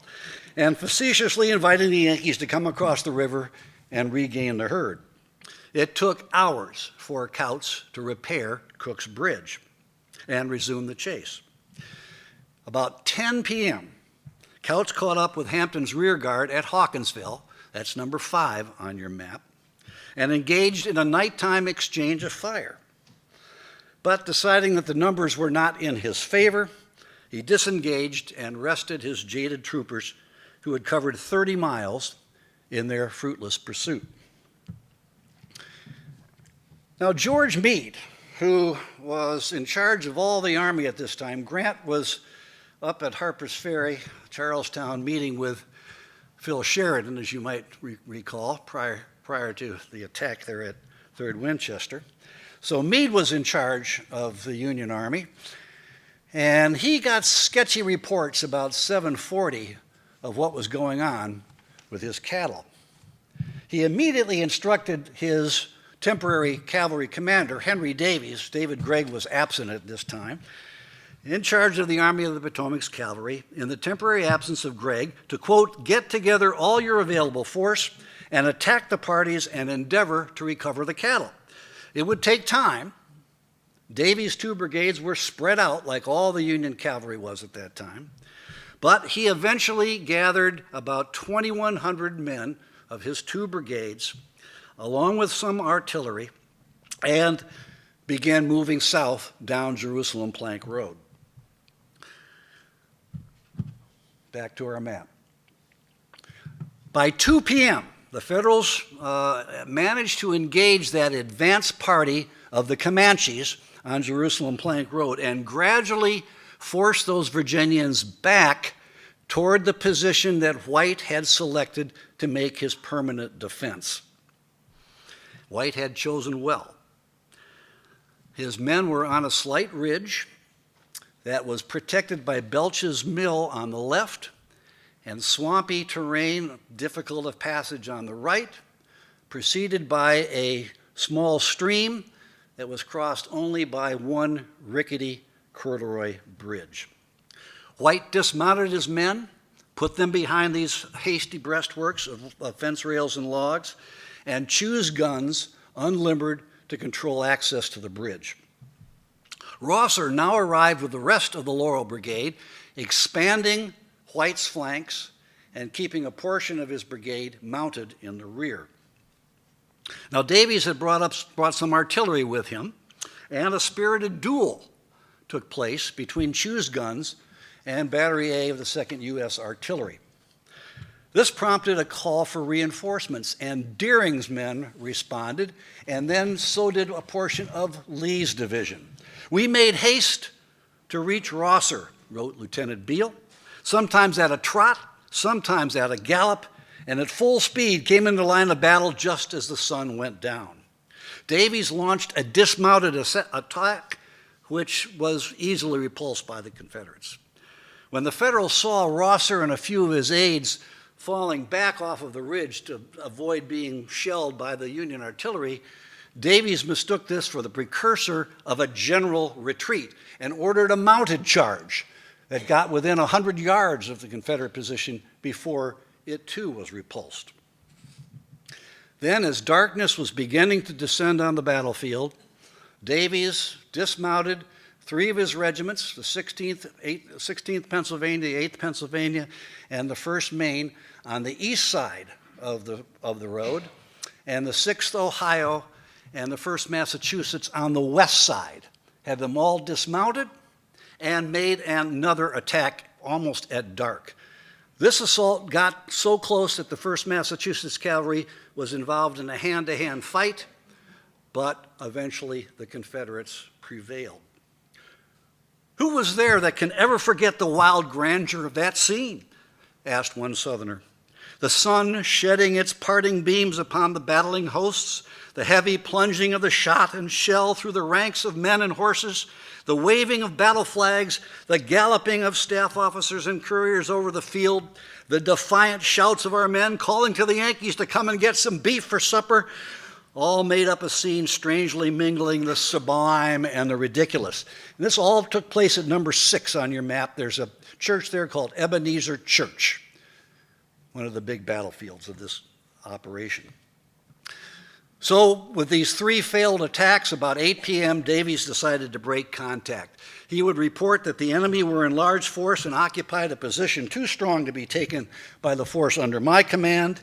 and facetiously inviting the Yankees to come across the river and regain the herd. It took hours for Kautz to repair Cook's Bridge and resume the chase. About 10 p.m., Kautz caught up with Hampton's rear guard at Hawkinsville, that's number 5 on your map, and engaged in a nighttime exchange of fire. But deciding that the numbers were not in his favor, he disengaged and rested his jaded troopers who had covered 30 miles in their fruitless pursuit. Now, George Meade, who was in charge of all the Army at this time, Grant was up at Harper's Ferry, Charlestown, meeting with Phil Sheridan, as you might recall, prior to the attack there at 3rd Winchester. So Meade was in charge of the Union Army, and he got sketchy reports about 7:40 of what was going on with his cattle. He immediately instructed his temporary cavalry commander, Henry Davies — David Gregg was absent at this time — in charge of the Army of the Potomac's cavalry, in the temporary absence of Gregg, to, quote, get together all your available force and attack the parties and endeavor to recover the cattle. It would take time. Davies' 2 brigades were spread out like all the Union cavalry was at that time, but he eventually gathered about 2,100 men of his 2 brigades, along with some artillery, and began moving south down Jerusalem Plank Road. Back to our map. By 2 p.m., the Federals managed to engage that advance party of the Comanches on Jerusalem Plank Road and gradually force those Virginians back toward the position that White had selected to make his permanent defense. White had chosen well. His men were on a slight ridge that was protected by Belch's Mill on the left and swampy terrain, difficult of passage on the right, preceded by a small stream that was crossed only by one rickety corduroy bridge. White dismounted his men, put them behind these hasty breastworks of fence rails and logs, and chose guns unlimbered to control access to the bridge. Rosser now arrived with the rest of the Laurel Brigade, expanding White's flanks and keeping a portion of his brigade mounted in the rear. Now, Davies had brought some artillery with him, and a spirited duel took place between Chew's guns and Battery A of the 2nd U.S. Artillery. This prompted a call for reinforcements, and Deering's men responded, and then so did a portion of Lee's division. We made haste to reach Rosser, wrote Lieutenant Beale, sometimes at a trot, sometimes at a gallop, and at full speed came into line of battle just as the sun went down. Davies launched a dismounted attack, which was easily repulsed by the Confederates. When the Federals saw Rosser and a few of his aides falling back off of the ridge to avoid being shelled by the Union artillery, Davies mistook this for the precursor of a general retreat and ordered a mounted charge that got within 100 yards of the Confederate position before it too was repulsed. Then, as darkness was beginning to descend on the battlefield, Davies dismounted 3 of his regiments, the 16th Pennsylvania, the 8th Pennsylvania, and the 1st Maine, on the east side of the road, and the 6th Ohio and the 1st Massachusetts on the west side, had them all dismounted, and made another attack almost at dark. This assault got so close that the 1st Massachusetts Cavalry was involved in a hand-to-hand fight, but eventually the Confederates prevailed. "Who was there that can ever forget the wild grandeur of that scene?" asked one Southerner. "The sun shedding its parting beams upon the battling hosts, the heavy plunging of the shot and shell through the ranks of men and horses, the waving of battle flags, the galloping of staff officers and couriers over the field, the defiant shouts of our men calling to the Yankees to come and get some beef for supper, all made up a scene strangely mingling the sublime and the ridiculous." And this all took place at number 6 on your map. There's a church there called Ebenezer Church, one of the big battlefields of this operation. So with these 3 failed attacks, about 8 p.m., Davies decided to break contact. He would report that the enemy were in large force and occupied a position too strong to be taken by the force under my command,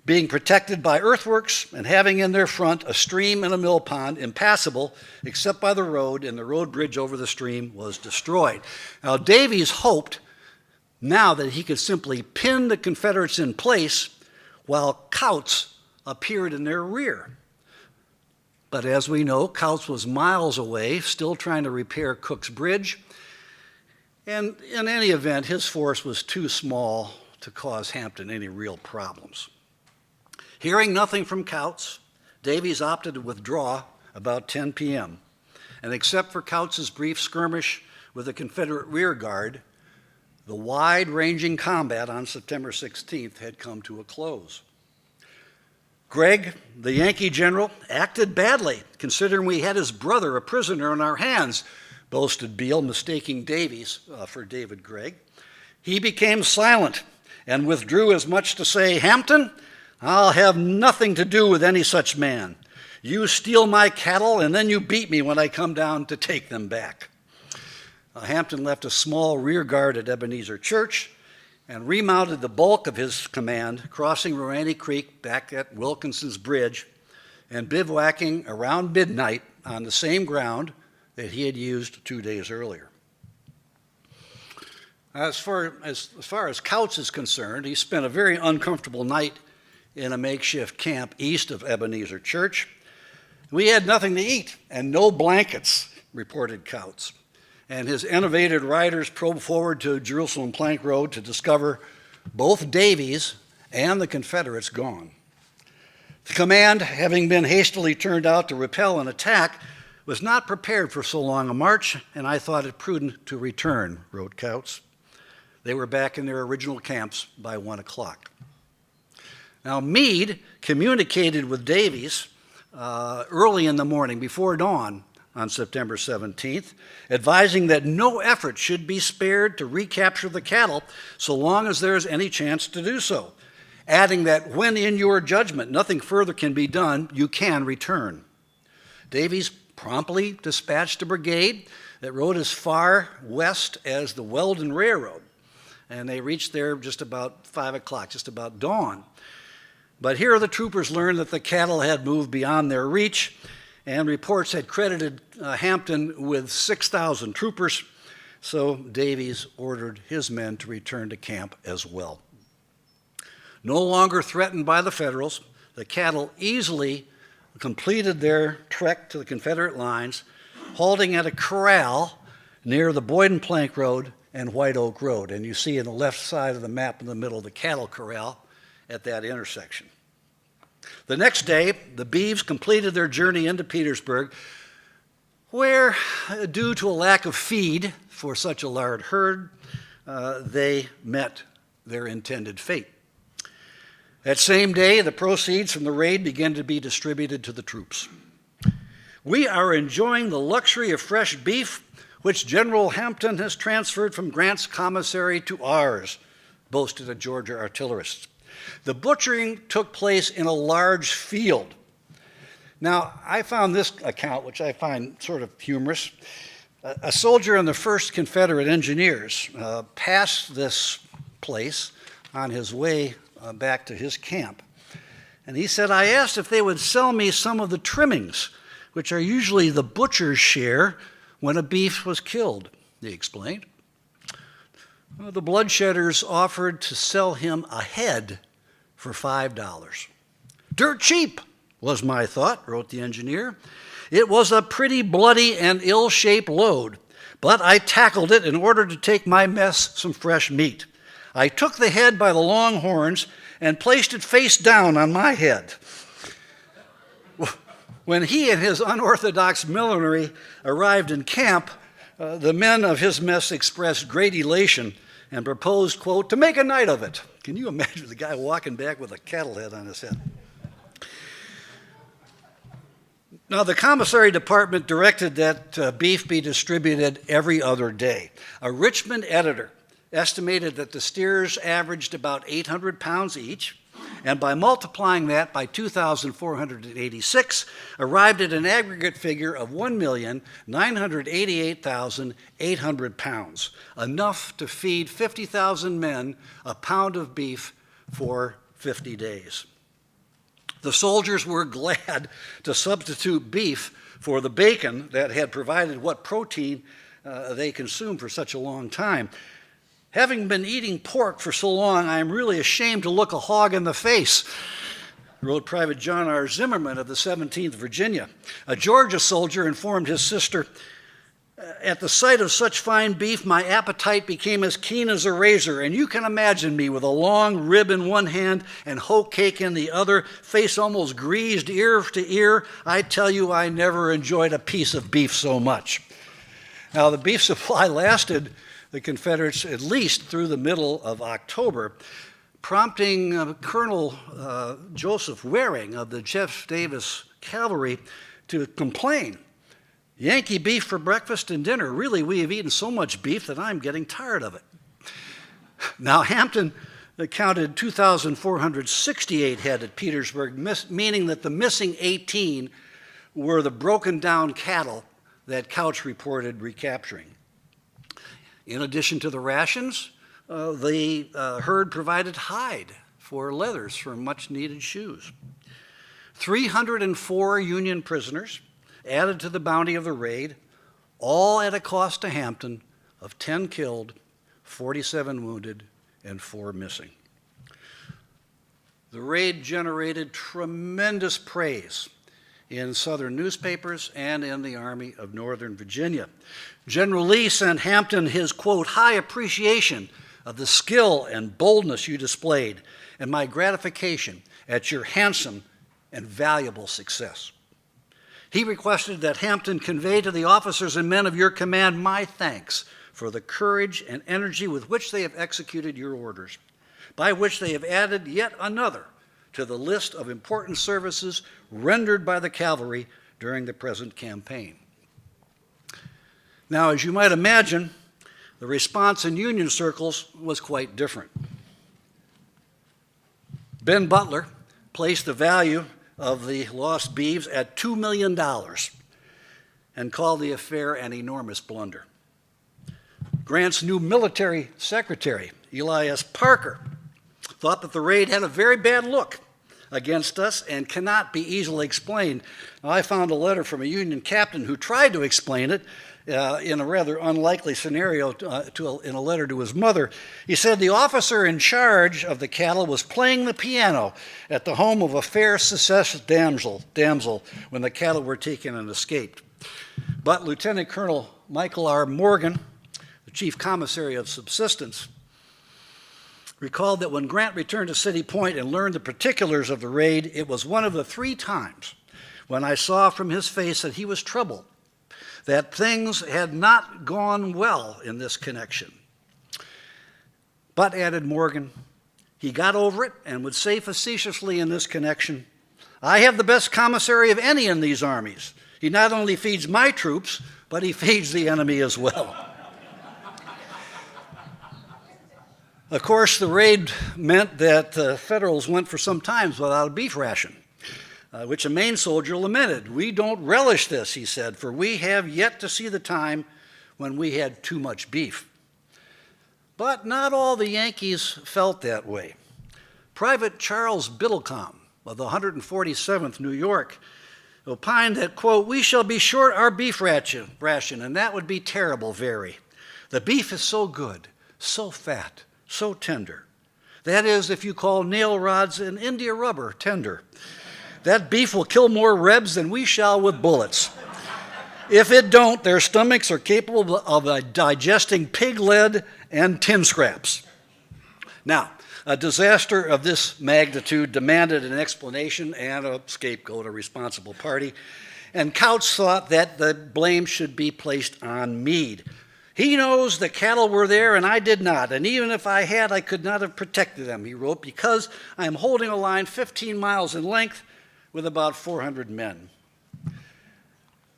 being protected by earthworks and having in their front a stream and a mill pond, impassable except by the road, and the road bridge over the stream was destroyed. Now, Davies hoped now that he could simply pin the Confederates in place while Kautz appeared in their rear. But as we know, Kautz was miles away, still trying to repair Cook's Bridge, and in any event, his force was too small to cause Hampton any real problems. Hearing nothing from Kautz, Davies opted to withdraw about 10 p.m., and except for Kautz's brief skirmish with the Confederate rear guard, the wide-ranging combat on September 16th had come to a close. Gregg, the Yankee general, acted badly, considering we had his brother a prisoner in our hands, boasted Beale, mistaking Davies for David Gregg. He became silent and withdrew as much to say, "Hampton, I'll have nothing to do with any such man. You steal my cattle, and then you beat me when I come down to take them back." Hampton left a small rear guard at Ebenezer Church and remounted the bulk of his command, crossing Rowanee Creek back at Wilkinson's Bridge and bivouacking around midnight on the same ground that he had used 2 days earlier. As far as Kautz is concerned, he spent a very uncomfortable night in a makeshift camp east of Ebenezer Church. "We had nothing to eat and no blankets," reported Kautz. And his enervated riders probed forward to Jerusalem Plank Road to discover both Davies and the Confederates gone. The command, having been hastily turned out to repel an attack, was not prepared for so long a march, and I thought it prudent to return, wrote Kautz. They were back in their original camps by 1 o'clock. Now, Meade communicated with Davies early in the morning, before dawn, on September 17th, advising that no effort should be spared to recapture the cattle so long as there is any chance to do so, adding that when in your judgment nothing further can be done, you can return. Davies promptly dispatched a brigade that rode as far west as the Weldon Railroad, and they reached there just about 5 o'clock, just about dawn. But here the troopers learned that the cattle had moved beyond their reach, and reports had credited Hampton with 6,000 troopers, so Davies ordered his men to return to camp as well. No longer threatened by the Federals, the cattle easily completed their trek to the Confederate lines, halting at a corral near the Boyden Plank Road and White Oak Road. And you see on the left side of the map in the middle the cattle corral at that intersection. The next day, the Beeves completed their journey into Petersburg, where, due to a lack of feed for such a large herd, they met their intended fate. That same day, the proceeds from the raid began to be distributed to the troops. "We are enjoying the luxury of fresh beef, which General Hampton has transferred from Grant's commissary to ours," boasted a Georgia artillerist. The butchering took place in a large field. Now, I found this account, which I find sort of humorous. A soldier in the 1st Confederate Engineers passed this place on his way back to his camp. And he said, "I asked if they would sell me some of the trimmings, which are usually the butcher's share when a beef was killed. he explained. The bloodshedders offered to sell him a head for $5. Dirt cheap, was my thought, wrote the engineer. It was a pretty bloody and ill-shaped load, but I tackled it in order to take my mess some fresh meat. I took the head by the long horns and placed it face down on my head. When he and his unorthodox millinery arrived in camp, the men of his mess expressed great elation and proposed, quote, to make a night of it. Can you imagine the guy walking back with a cattle head on his head? Now, the commissary department directed that beef be distributed every other day. A Richmond editor estimated that the steers averaged about 800 pounds each, and by multiplying that by 2,486, arrived at an aggregate figure of 1,988,800 pounds, enough to feed 50,000 men a pound of beef for 50 days. The soldiers were glad to substitute beef for the bacon that had provided what protein they consumed for such a long time. Having been eating pork for so long, I am really ashamed to look a hog in the face, wrote Private John R. Zimmerman of the 17th Virginia. A Georgia soldier informed his sister, at the sight of such fine beef, my appetite became as keen as a razor, and you can imagine me with a long rib in one hand and hoe cake in the other, face almost greased ear to ear. I tell you, I never enjoyed a piece of beef so much. Now, the beef supply lasted the Confederates at least through the middle of October, prompting Colonel Joseph Waring of the Jeff Davis Cavalry to complain. Yankee beef for breakfast and dinner. Really, we have eaten so much beef that I'm getting tired of it. Now, Hampton counted 2,468 head at Petersburg, meaning that the missing 18 were the broken down cattle that Couch reported recapturing. In addition to the rations, the herd provided hide for leathers for much needed shoes. 304 Union prisoners added to the bounty of the raid, all at a cost to Hampton of 10 killed, 47 wounded, and 4 missing. The raid generated tremendous praise in Southern newspapers and in the Army of Northern Virginia. General Lee sent Hampton his, quote, high appreciation of the skill and boldness you displayed and my gratification at your handsome and valuable success. He requested that Hampton convey to the officers and men of your command my thanks for the courage and energy with which they have executed your orders, by which they have added yet another to the list of important services rendered by the cavalry during the present campaign. Now, as you might imagine, the response in Union circles was quite different. Ben Butler placed the value of the lost beeves at $2 million and called the affair an enormous blunder. Grant's new military secretary, Eli S. Parker, thought that the raid had a very bad look against us and cannot be easily explained. Now, I found a letter from a Union captain who tried to explain it in a rather unlikely scenario in a letter to his mother. He said the officer in charge of the cattle was playing the piano at the home of a fair secessious damsel when the cattle were taken and escaped. But Lieutenant Colonel Michael R. Morgan, the chief commissary of subsistence, recalled that when Grant returned to City Point and learned the particulars of the raid, it was one of the 3 times when I saw from his face that he was troubled, that things had not gone well in this connection. But, added Morgan, he got over it and would say facetiously in this connection, I have the best commissary of any in these armies. He not only feeds my troops, but he feeds the enemy as well. Of course, the raid meant that the Federals went for some time without a beef ration, which a Maine soldier lamented. We don't relish this, he said, for we have yet to see the time when we had too much beef. But not all the Yankees felt that way. Private Charles Biddlecombe of the 147th New York opined that, quote, we shall be short our beef ration, and that would be terrible, very. The beef is so good, so fat, so tender. That is, if you call nail rods and India rubber tender. That beef will kill more Rebs than we shall with bullets. If it don't, their stomachs are capable of digesting pig lead and tin scraps. Now, a disaster of this magnitude demanded an explanation and a scapegoat, a responsible party, and Couch thought that the blame should be placed on Meade. He knows the cattle were there and I did not, and even if I had, I could not have protected them, he wrote, because I am holding a line 15 miles in length with about 400 men.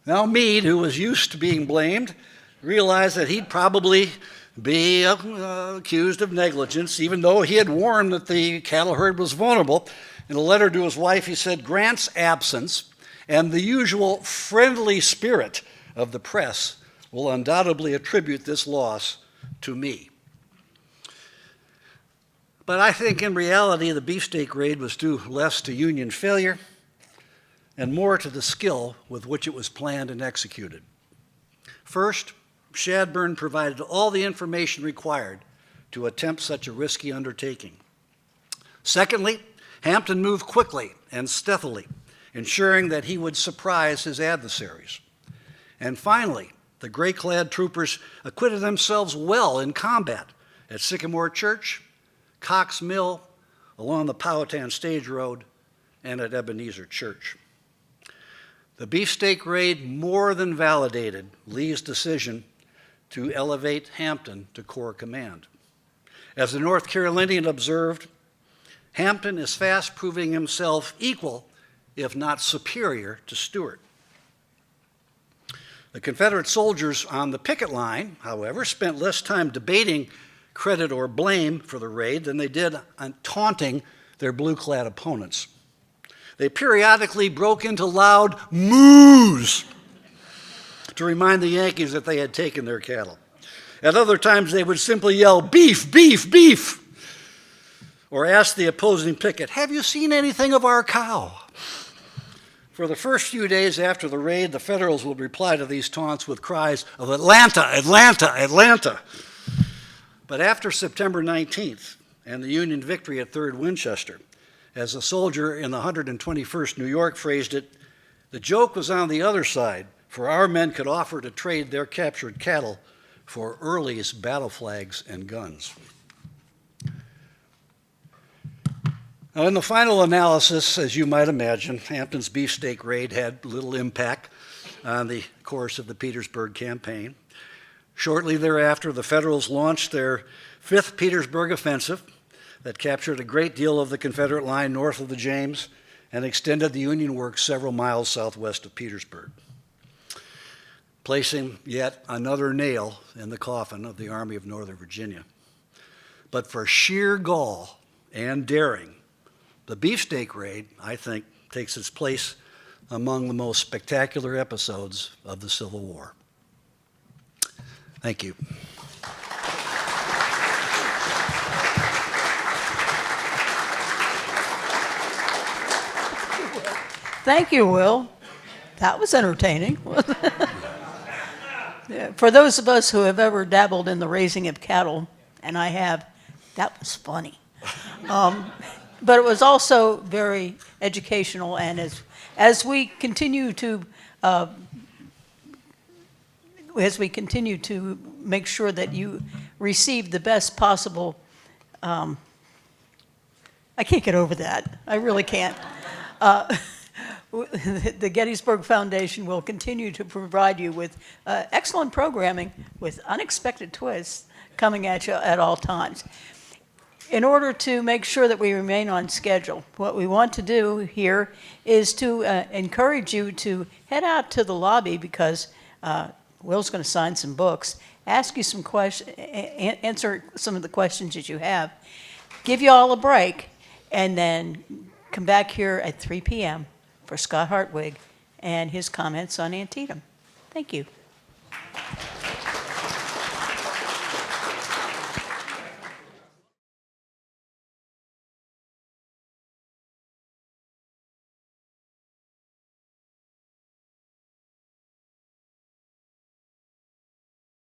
Now Meade, who was used to being blamed, realized that he'd probably be accused of negligence, even though he had warned that the cattle herd was vulnerable. In a letter to his wife, he said, "Grant's absence and the usual friendly spirit of the press will undoubtedly attribute this loss to me." But I think in reality, the beefsteak raid was due less to Union failure and more to the skill with which it was planned and executed. First, Shadburn provided all the information required to attempt such a risky undertaking. Secondly, Hampton moved quickly and stealthily, ensuring that he would surprise his adversaries. And finally, the gray-clad troopers acquitted themselves well in combat at Sycamore Church, Cox Mill, along the Powhatan Stage Road, and at Ebenezer Church. The beefsteak raid more than validated Lee's decision to elevate Hampton to Corps command. As the North Carolinian observed, Hampton is fast proving himself equal, if not superior, to Stuart. The Confederate soldiers on the picket line, however, spent less time debating credit or blame for the raid than they did on taunting their blue-clad opponents. They periodically broke into loud moos to remind the Yankees that they had taken their cattle. At other times, they would simply yell, "Beef, beef, beef," or ask the opposing picket, "Have you seen anything of our cow?" For the first few days after the raid, the Federals would reply to these taunts with cries of "Atlanta, Atlanta, Atlanta." But after September 19th and the Union victory at 3rd Winchester, as a soldier in the 121st New York phrased it, the joke was on the other side, for our men could offer to trade their captured cattle for Early's battle flags and guns. Now, in the final analysis, as you might imagine, Hampton's beefsteak raid had little impact on the course of the Petersburg Campaign. Shortly thereafter, the Federals launched their 5th Petersburg offensive that captured a great deal of the Confederate line north of the James and extended the Union works several miles southwest of Petersburg, placing yet another nail in the coffin of the Army of Northern Virginia. But for sheer gall and daring, the beefsteak raid, I think, takes its place among the most spectacular episodes of the Civil War. Thank you. Thank you, Will. That was entertaining. For those of us who have ever dabbled in the raising of cattle, and I have, that was funny. But it was also very educational, and as we continue to make sure that you receive the best possible, I can't get over that. I really can't. The Gettysburg Foundation will continue to provide you with excellent programming with unexpected twists coming at you at all times. In order to make sure that we remain on schedule, what we want to do here is to encourage you to head out to the lobby because Will's going to sign some books, ask you some questions, answer some of the questions that you have, give you all a break, and then come back here at 3 p.m. for Scott Hartwig and his comments on Antietam. Thank you.